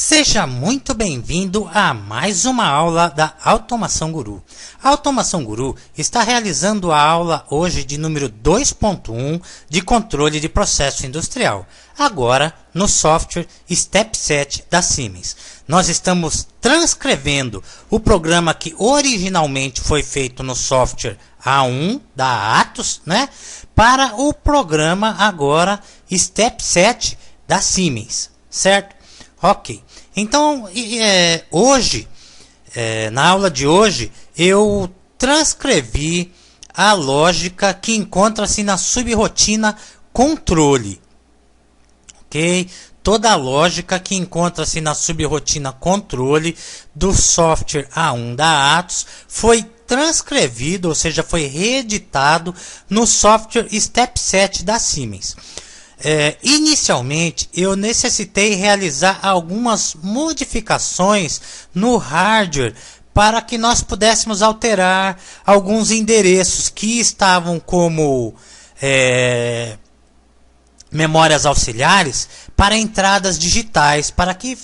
Seja muito bem-vindo a mais uma aula da Automação Guru. A Automação Guru está realizando a aula hoje de número 2.1 de controle de processo industrial, agora no software Step 7 da Siemens. Nós estamos transcrevendo o programa que originalmente foi feito no software A1 da Atos, né, para o programa agora Step 7 da Siemens, certo? Ok, então hoje, na aula de hoje, eu transcrevi a lógica que encontra-se na subrotina controle. Ok? Toda a lógica que encontra-se na subrotina controle do software A1 da Atos foi transcrevido, ou seja, foi reeditado no software Step 7 da Siemens. Inicialmente eu necessitei realizar algumas modificações no hardware para que nós pudéssemos alterar alguns endereços que estavam como memórias auxiliares para entradas digitais, para que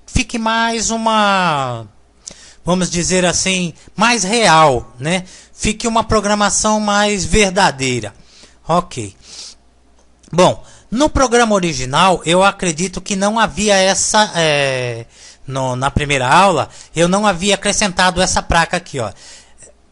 fique mais uma, vamos dizer assim, mais real, né? Fique uma programação mais verdadeira. Ok. Bom, no programa original, eu acredito que não havia essa... na primeira aula, eu não havia acrescentado essa placa aqui, ó.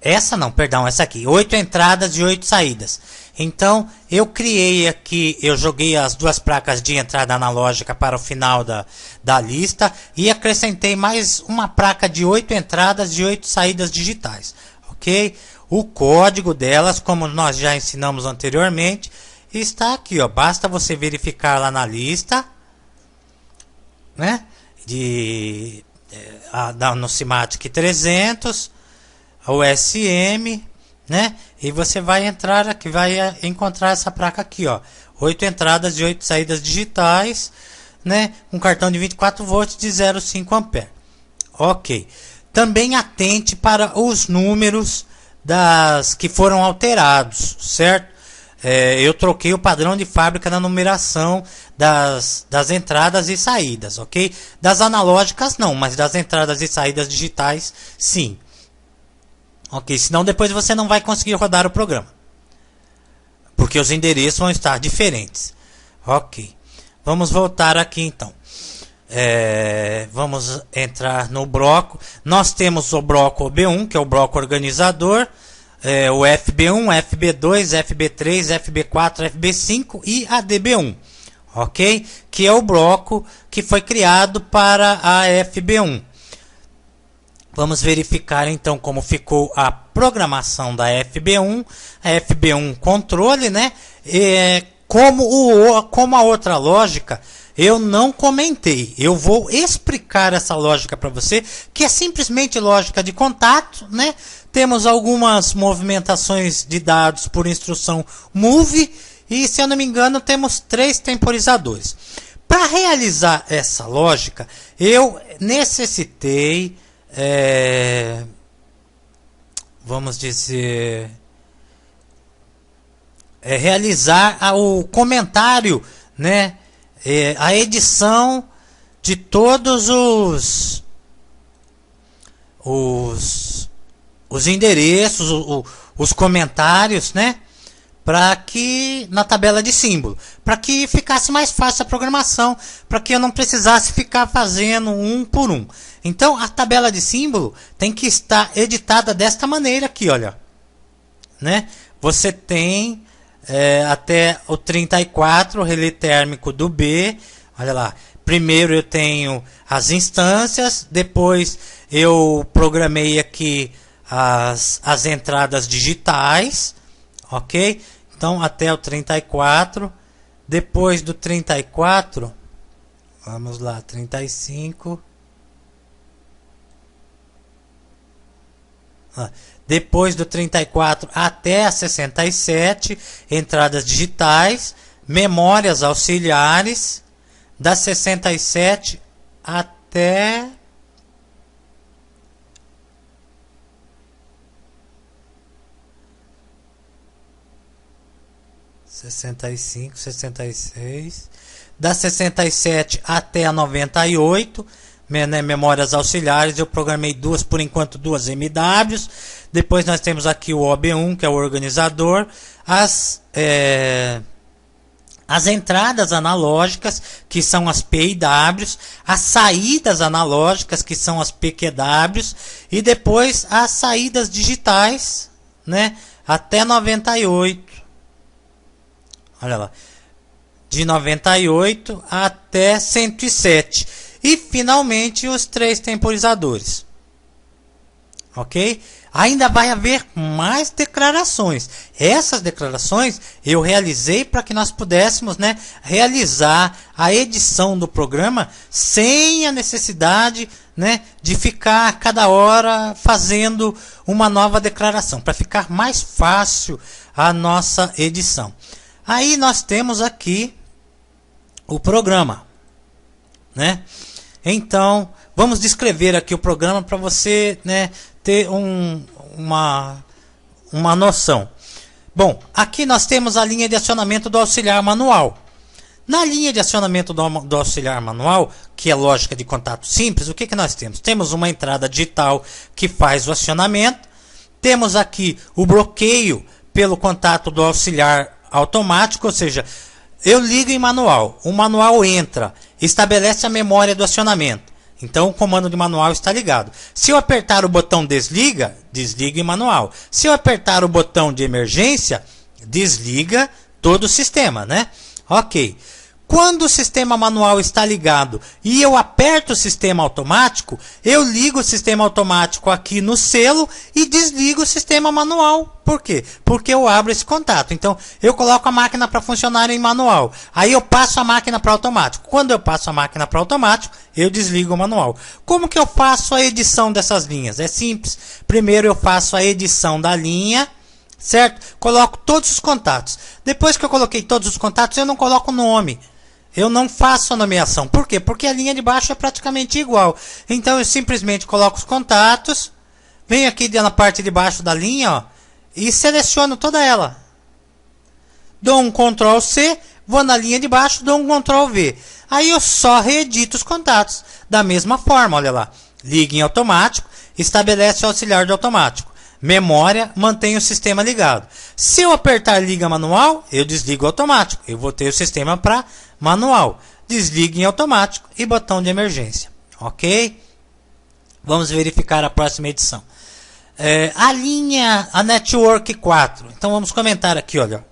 Essa não, perdão, essa aqui. 8 entradas e 8 saídas. Então, eu criei aqui, eu joguei as duas placas de entrada analógica para o final da lista e acrescentei mais uma placa de 8 entradas e 8 saídas digitais, ok? O código delas, como nós já ensinamos anteriormente, está aqui, ó. Basta você verificar lá na lista, né? No Simatic 300, o SM, né? E você vai entrar aqui, vai encontrar essa placa aqui, ó. 8 entradas e 8 saídas digitais, né? Um cartão de 24 volts de 0,5 ampere. Ok. Também atente para os números das que foram alterados, certo? Eu troquei o padrão de fábrica na numeração das entradas e saídas, ok? Das analógicas não, mas das entradas e saídas digitais sim. Ok, senão depois você não vai conseguir rodar o programa, porque os endereços vão estar diferentes. Ok, vamos voltar aqui então. Vamos entrar no bloco. Nós temos o bloco B1, que é o bloco organizador. O FB1, FB2, FB3, FB4, FB5 e a DB1, ok? Que é o bloco que foi criado para a FB1. Vamos verificar então como ficou a programação da FB1, a FB1 controle, né? Como a outra lógica, eu não comentei. Eu vou explicar essa lógica para você, que é simplesmente lógica de contato, né? Temos algumas movimentações de dados por instrução move e, se eu não me engano, temos 3 temporizadores. Para realizar essa lógica, eu necessitei, vamos dizer, realizar o comentário, né? A edição de todos os endereços, os comentários, né? Para que na tabela de símbolo, para que ficasse mais fácil a programação, para que eu não precisasse ficar fazendo um por um. Então a tabela de símbolo tem que estar editada desta maneira aqui, olha, né? Você tem até o 34, o relé térmico do B, olha lá. Primeiro eu tenho as instâncias, depois eu programei aqui as entradas digitais, ok? Então até o 34, depois do 34, vamos lá, 35, depois do 34 até a 67, entradas digitais, memórias auxiliares, da 67 até 65, 66. da 67 até a 98, né, memórias auxiliares. Eu programei duas, por enquanto, duas MWs. Depois nós temos aqui o OB1, que é o organizador, as entradas analógicas, que são as PIWs, as saídas analógicas, que são as PQWs, e depois as saídas digitais, né, até 98. Olha lá, de 98 até 107. E finalmente os três temporizadores. Ok? Ainda vai haver mais declarações. Essas declarações eu realizei para que nós pudéssemos, né, realizar a edição do programa sem a necessidade, né, de ficar cada hora fazendo uma nova declaração, para ficar mais fácil a nossa edição. Aí nós temos aqui o programa, né? Então, vamos descrever aqui o programa para você, né, ter uma noção. Bom, aqui nós temos a linha de acionamento do auxiliar manual. Na linha de acionamento do auxiliar manual, que é lógica de contato simples, o que, que nós temos? Temos uma entrada digital que faz o acionamento. Temos aqui o bloqueio pelo contato do auxiliar automático, ou seja, eu ligo em manual, o manual entra, estabelece a memória do acionamento. Então o comando de manual está ligado. Se eu apertar o botão desliga, desliga em manual. Se eu apertar o botão de emergência, desliga todo o sistema, né? Ok. Quando o sistema manual está ligado e eu aperto o sistema automático, eu ligo o sistema automático aqui no selo e desligo o sistema manual. Por quê? Porque eu abro esse contato. Então, eu coloco a máquina para funcionar em manual. Aí eu passo a máquina para automático. Quando eu passo a máquina para automático, eu desligo o manual. Como que eu faço a edição dessas linhas? É simples. Primeiro eu faço a edição da linha, certo? Coloco todos os contatos. Depois que eu coloquei todos os contatos, eu não coloco nome. Eu não faço a nomeação. Por quê? Porque a linha de baixo é praticamente igual. Então eu simplesmente coloco os contatos, venho aqui na parte de baixo da linha, ó, e seleciono toda ela. Dou um Ctrl C, vou na linha de baixo, dou um Ctrl V. Aí eu só reedito os contatos. Da mesma forma, olha lá. Liga em automático, estabelece o auxiliar de automático. Memória, mantém o sistema ligado. Se eu apertar liga manual, eu desligo automático. Eu vou ter o sistema para manual. Desliga em automático e botão de emergência. Ok? Vamos verificar a próxima edição. A Network 4. Então vamos comentar aqui, olha.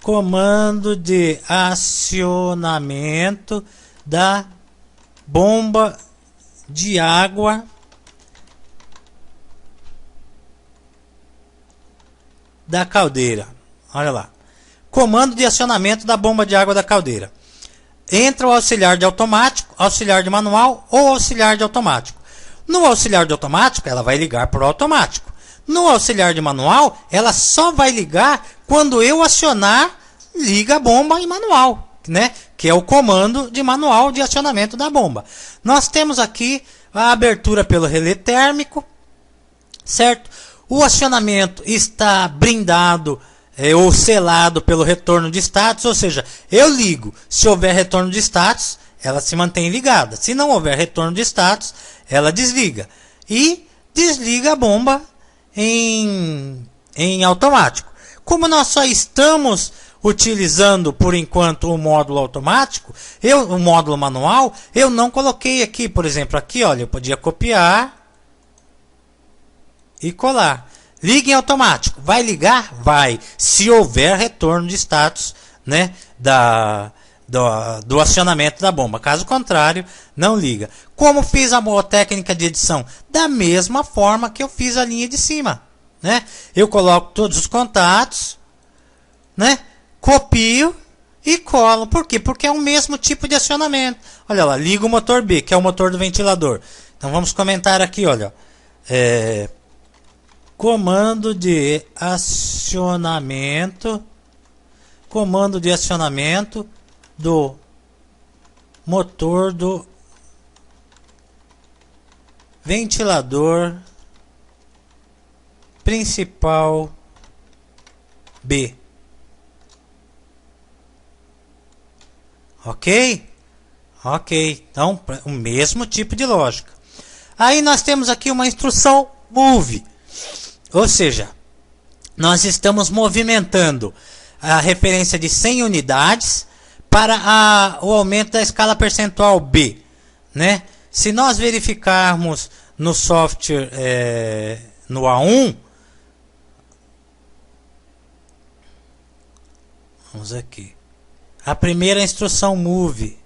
Comando de acionamento da bomba de água da caldeira. Olha lá. Comando de acionamento da bomba de água da caldeira. Entra o auxiliar de automático, auxiliar de manual ou auxiliar de automático. No auxiliar de automático, ela vai ligar para o automático. No auxiliar de manual, ela só vai ligar quando eu acionar, liga a bomba em manual, né? Que é o comando de manual de acionamento da bomba. Nós temos aqui a abertura pelo relé térmico, certo? O acionamento está brindado ou selado pelo retorno de status, ou seja, eu ligo. Se houver retorno de status, ela se mantém ligada. Se não houver retorno de status, ela desliga. E desliga a bomba em automático. Como nós só estamos utilizando, por enquanto, o módulo automático, o módulo manual, eu não coloquei aqui, por exemplo, aqui, olha, eu podia copiar e colar. Liga em automático. Vai ligar? Vai. Se houver retorno de status, né, do acionamento da bomba. Caso contrário, não liga. Como fiz a técnica de edição? Da mesma forma que eu fiz a linha de cima, né? Eu coloco todos os contatos, né? Copio e colo. Por quê? Porque é o mesmo tipo de acionamento. Olha lá, liga o motor B, que é o motor do ventilador. Então vamos comentar aqui, olha. Comando de acionamento do motor do ventilador principal B. Ok? Ok, então o mesmo tipo de lógica. Aí nós temos aqui uma instrução move, ou seja, nós estamos movimentando a referência de 100 unidades para o aumento da escala percentual B, né? Se nós verificarmos no software no A1, vamos aqui, a primeira instrução move,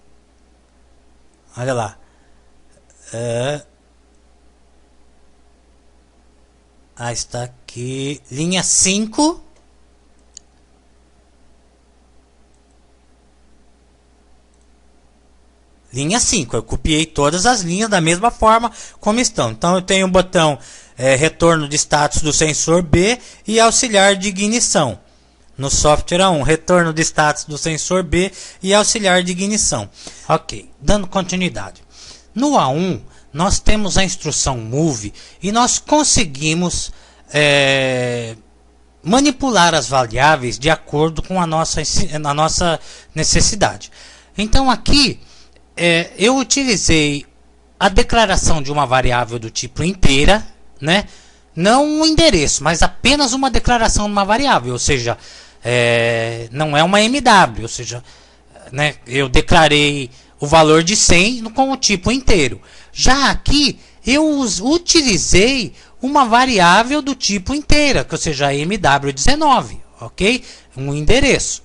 olha lá, está aqui, linha 5, linha 5, eu copiei todas as linhas da mesma forma como estão. Então eu tenho o botão retorno de status do sensor B e auxiliar de ignição. No software A1, retorno de status do sensor B e auxiliar de ignição. Ok, dando continuidade. No A1, nós temos a instrução move e nós conseguimos manipular as variáveis de acordo com a nossa necessidade. Então aqui eu utilizei a declaração de uma variável do tipo inteira, né? Não um endereço, mas apenas uma declaração de uma variável, ou seja, não é uma MW, ou seja, né, eu declarei o valor de 100 com o tipo inteiro. Já aqui eu utilizei uma variável do tipo inteira, ou seja, MW19, ok? Um endereço.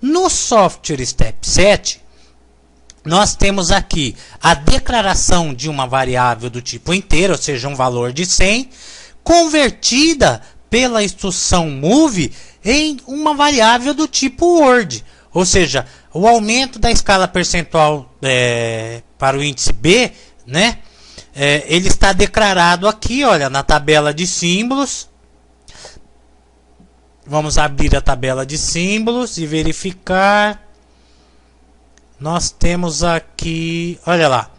No software Step 7, nós temos aqui a declaração de uma variável do tipo inteiro, ou seja, um valor de 100, convertida pela instrução move em uma variável do tipo word, ou seja, o aumento da escala percentual para o índice B, né? Ele está declarado aqui, olha, na tabela de símbolos. Vamos abrir a tabela de símbolos e verificar. Nós temos aqui, olha lá,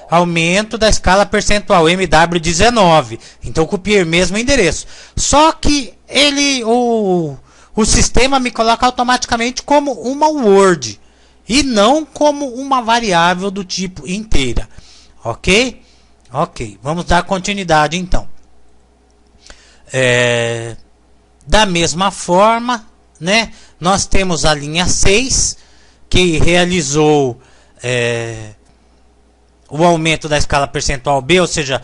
aumento da escala percentual MW19. Então eu copiei o mesmo endereço. Só que o sistema me coloca automaticamente como uma word e não como uma variável do tipo inteira. Ok? Ok, vamos dar continuidade então. Da mesma forma, né, nós temos a linha 6, que realizou o aumento da escala percentual B, ou seja,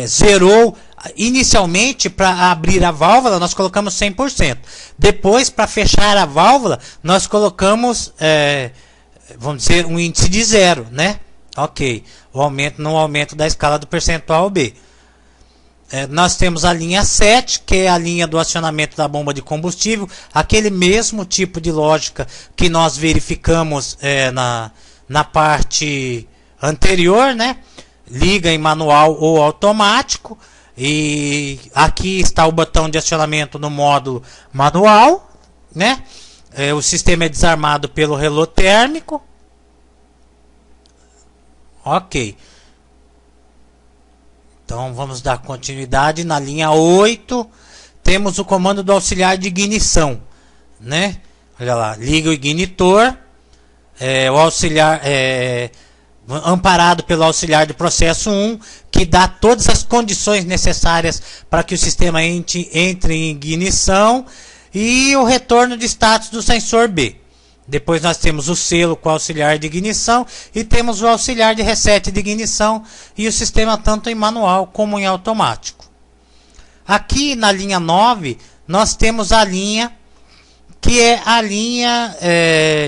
zerou inicialmente. Para abrir a válvula nós colocamos 100%. Depois, para fechar a válvula, nós colocamos, vamos dizer, um índice de 0, né? Ok, o aumento da escala do percentual B. Nós temos a linha 7, que é a linha do acionamento da bomba de combustível, aquele mesmo tipo de lógica que nós verificamos na parte anterior, né? Liga em manual ou automático, e aqui está o botão de acionamento no módulo manual, né? O sistema é desarmado pelo relé térmico. Ok. Então vamos dar continuidade. Na linha 8 temos o comando do auxiliar de ignição, né? Olha lá, liga o ignitor, o auxiliar amparado pelo auxiliar de processo 1, que dá todas as condições necessárias para que o sistema entre em ignição, e o retorno de status do sensor B. Depois nós temos o selo com o auxiliar de ignição e temos o auxiliar de reset de ignição e o sistema tanto em manual como em automático. Aqui na linha 9 nós temos a linha que é a linha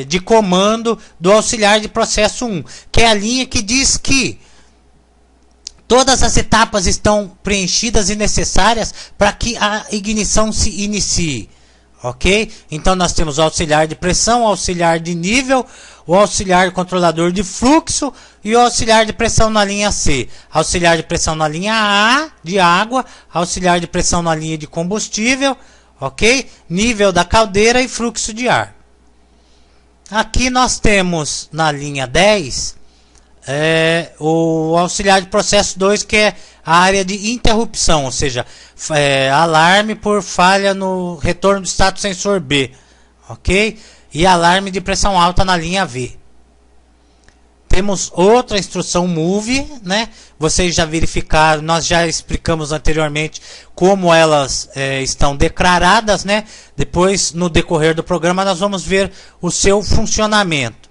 de comando do auxiliar de processo 1, que é a linha que diz que todas as etapas estão preenchidas e necessárias para que a ignição se inicie. Ok? Então nós temos o auxiliar de pressão, o auxiliar de nível, o auxiliar controlador de fluxo e o auxiliar de pressão na linha C. Auxiliar de pressão na linha A, de água, auxiliar de pressão na linha de combustível, ok? Nível da caldeira e fluxo de ar. Aqui nós temos na linha 10 o auxiliar de processo 2, que é a área de interrupção, ou seja, alarme por falha no retorno do status sensor B, ok? E alarme de pressão alta na linha V. temos outra instrução move, né? Vocês já verificaram, nós já explicamos anteriormente como elas estão declaradas, né? Depois, no decorrer do programa, nós vamos ver o seu funcionamento.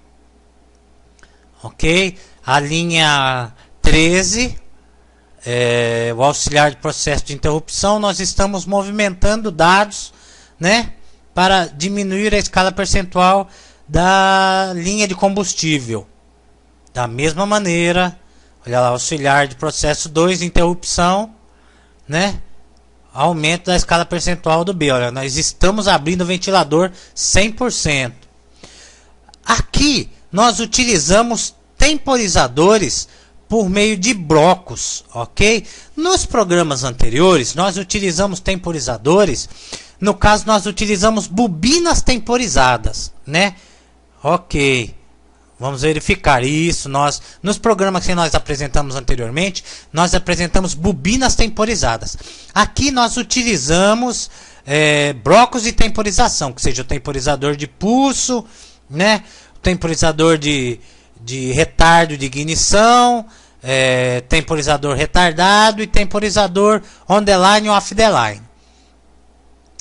Ok? A linha 13, o auxiliar de processo de interrupção, nós estamos movimentando dados, né? Para diminuir a escala percentual da linha de combustível. Da mesma maneira, olha lá, auxiliar de processo 2, interrupção, né? Aumento da escala percentual do B. Olha, nós estamos abrindo o ventilador 100%. Aqui, nós utilizamos temporizadores por meio de blocos, ok? Nos programas anteriores, nós utilizamos temporizadores. No caso, nós utilizamos bobinas temporizadas, né? Ok. Vamos verificar isso. Nos programas que nós apresentamos anteriormente, nós apresentamos bobinas temporizadas. Aqui nós utilizamos blocos de temporização, que seja o temporizador de pulso, né? O temporizador de retardo de ignição, temporizador retardado e temporizador on the line ou off the line.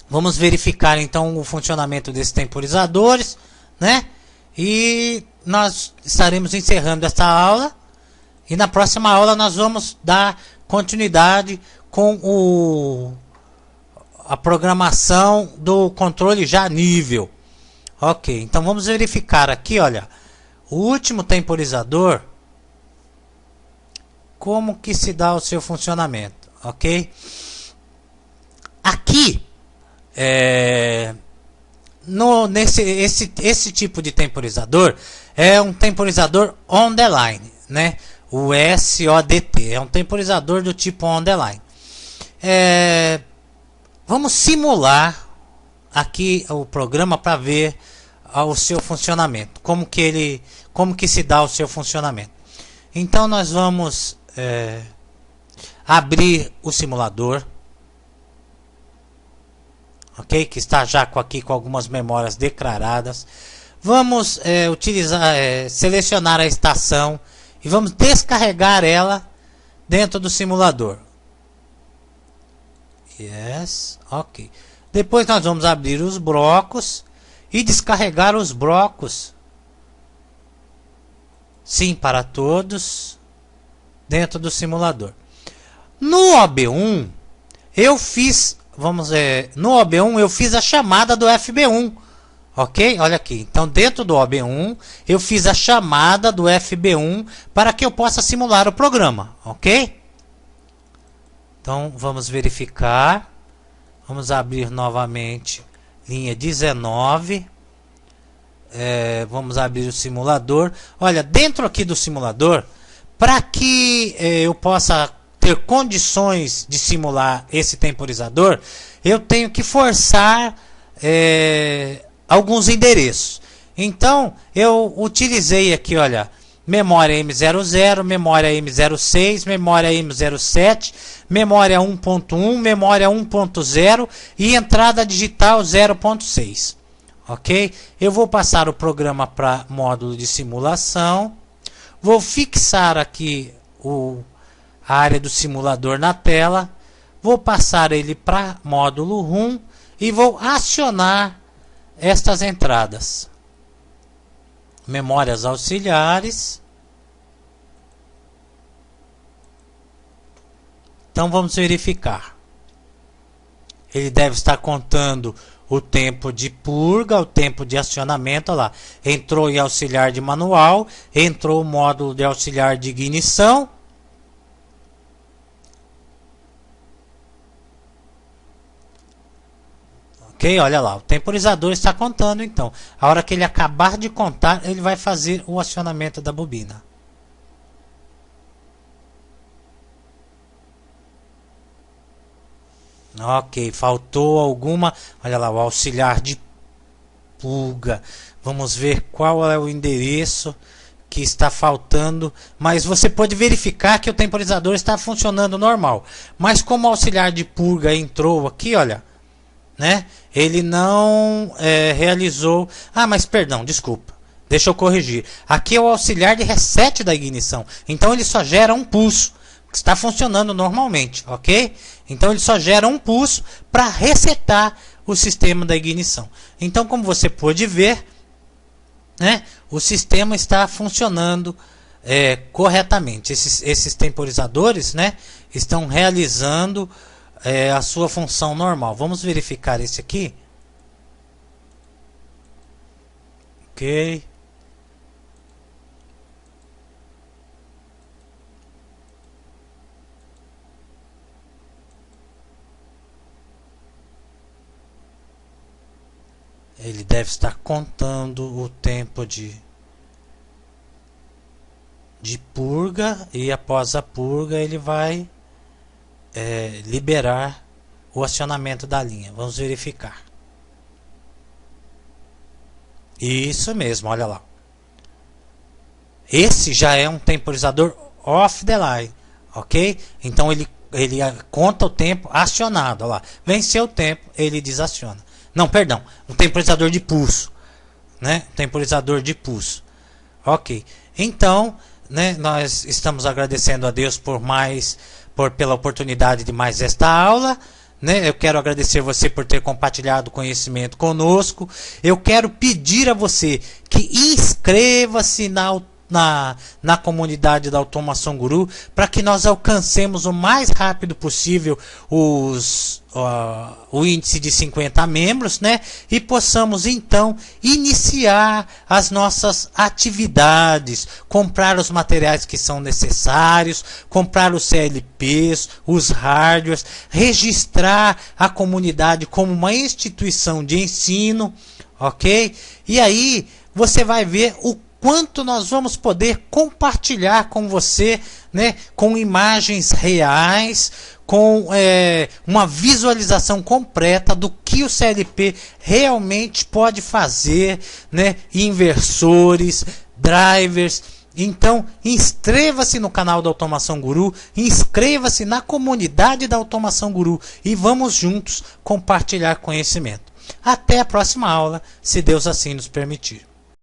Vamos verificar então o funcionamento desses temporizadores, né? E nós estaremos encerrando esta aula. E na próxima aula nós vamos dar continuidade com a programação do controle já nível. Ok, então vamos verificar aqui, olha, o último temporizador, como que se dá o seu funcionamento, ok? Aqui, esse tipo de temporizador é um temporizador on the line, né? O SODT é um temporizador do tipo on the line. Vamos simular aqui o programa para ver o seu funcionamento, como que se dá o seu funcionamento. Então nós vamos abrir o simulador, ok? Que está já aqui com algumas memórias declaradas. Vamos selecionar a estação e vamos descarregar ela dentro do simulador. Yes, ok. Depois nós vamos abrir os blocos e descarregar os blocos. Sim, para todos, dentro do simulador. No OB1 eu fiz, no OB1 eu fiz a chamada do FB1, ok? Olha aqui, então dentro do OB1 eu fiz a chamada do FB1 para que eu possa simular o programa, ok? Então vamos verificar, vamos abrir novamente linha 19, vamos abrir o simulador. Olha, dentro aqui do simulador, para que eu possa ter condições de simular esse temporizador, eu tenho que forçar alguns endereços. Então eu utilizei aqui, olha, memória M00, memória M06, memória M07, memória 1.1, memória 1.0 e entrada digital 0.6. Ok? Eu vou passar o programa para módulo de simulação. Vou fixar aqui a área do simulador na tela. Vou passar ele para módulo RUM e vou acionar estas entradas. Memórias auxiliares. Então vamos verificar. Ele deve estar contando o tempo de purga, o tempo de acionamento. Olha lá, entrou em auxiliar de manual, entrou o módulo de auxiliar de ignição. Ok, olha lá, o temporizador está contando então. A hora que ele acabar de contar, ele vai fazer o acionamento da bobina. Ok, faltou alguma. Olha lá, o auxiliar de purga. Vamos ver qual é o endereço que está faltando. Mas você pode verificar que o temporizador está funcionando normal. Mas como o auxiliar de purga entrou aqui, olha, né? Ele não realizou. Ah, mas perdão, desculpa. Deixa eu corrigir. Aqui é o auxiliar de reset da ignição. Então ele só gera um pulso, que está funcionando normalmente, ok? Então ele só gera um pulso para resetar o sistema da ignição. Então, como você pôde ver, né, o sistema está funcionando corretamente. Esses temporizadores, né, estão realizando a sua função normal. Vamos verificar esse aqui. Ok. Ele deve estar contando o tempo de purga, e após a purga ele vai liberar o acionamento da linha. Vamos verificar. Isso mesmo, olha lá. Esse já é um temporizador off the line, ok? Então ele conta o tempo acionado, olha lá. Venceu o tempo, ele desaciona. Não, perdão, um temporizador de pulso, né? Temporizador de pulso. Ok. Então, né, nós estamos agradecendo a Deus pela oportunidade de mais esta aula, né? Eu quero agradecer você por ter compartilhado conhecimento conosco. Eu quero pedir a você que inscreva-se na comunidade da Automação Guru, para que nós alcancemos o mais rápido possível o índice de 50 membros, né? E possamos então iniciar as nossas atividades, comprar os materiais que são necessários, comprar os CLPs, os hardwares, registrar a comunidade como uma instituição de ensino, ok? E aí você vai ver o quanto nós vamos poder compartilhar com você, né, com imagens reais, com uma visualização completa do que o CLP realmente pode fazer, né, inversores, drivers. Então, inscreva-se no canal da Automação Guru, inscreva-se na comunidade da Automação Guru e vamos juntos compartilhar conhecimento. Até a próxima aula, se Deus assim nos permitir.